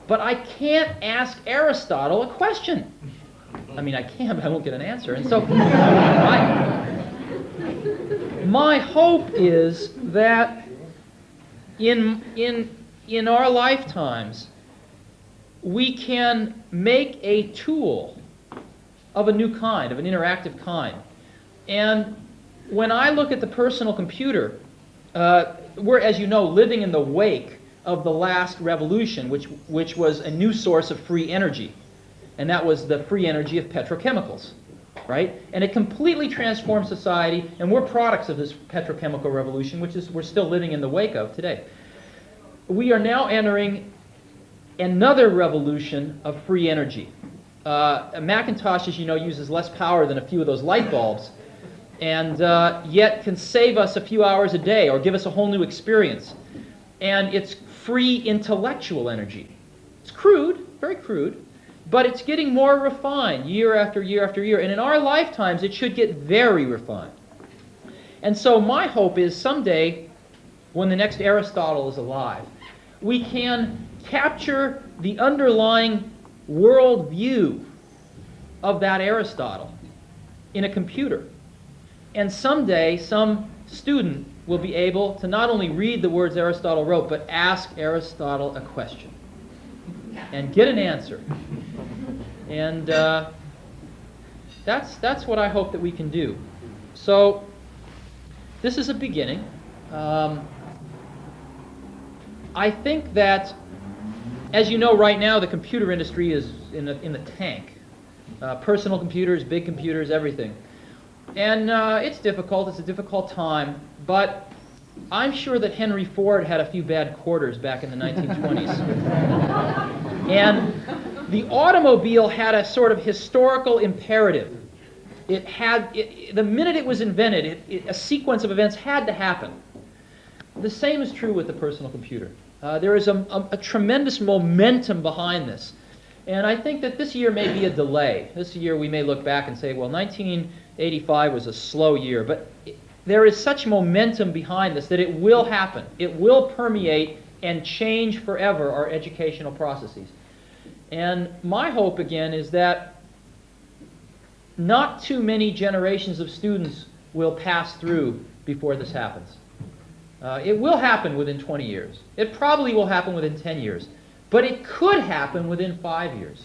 but I can't ask Aristotle a question. I mean, I can, but I won't get an answer. And so my hope is that in our lifetimes, we can make a tool of a new kind, of an interactive kind. And when I look at the personal computer, we're, as you know, living in the wake of the last revolution, which was a new source of free energy. And that was the free energy of petrochemicals, right? And it completely transformed society, and we're products of this petrochemical revolution, which is we're still living in the wake of today. We are now entering another revolution of free energy. A Macintosh, as you know, uses less power than a few of those light bulbs, and yet can save us a few hours a day or give us a whole new experience. And it's free intellectual energy. It's crude, very crude, but it's getting more refined year after year after year. And in our lifetimes, it should get very refined. And so my hope is someday, when the next Aristotle is alive, we can capture the underlying worldview of that Aristotle in a computer. And someday, some student will be able to not only read the words Aristotle wrote, but ask Aristotle a question and get an answer. And that's what I hope that we can do. So this is a beginning. I think that, as you know, right now the computer industry is in the tank. Personal computers, big computers, everything. And it's difficult. It's a difficult time. But I'm sure that Henry Ford had a few bad quarters back in the 1920s. And the automobile had a sort of historical imperative. It had, the minute it was invented, a sequence of events had to happen. The same is true with the personal computer. There is a tremendous momentum behind this. And I think that this year may be a delay. This year we may look back and say, well, 1985 was a slow year. But there is such momentum behind this that it will happen. It will permeate and change forever our educational processes. And my hope, again, is that not too many generations of students will pass through before this happens. It will happen within 20 years. It probably will happen within 10 years. But it could happen within 5 years.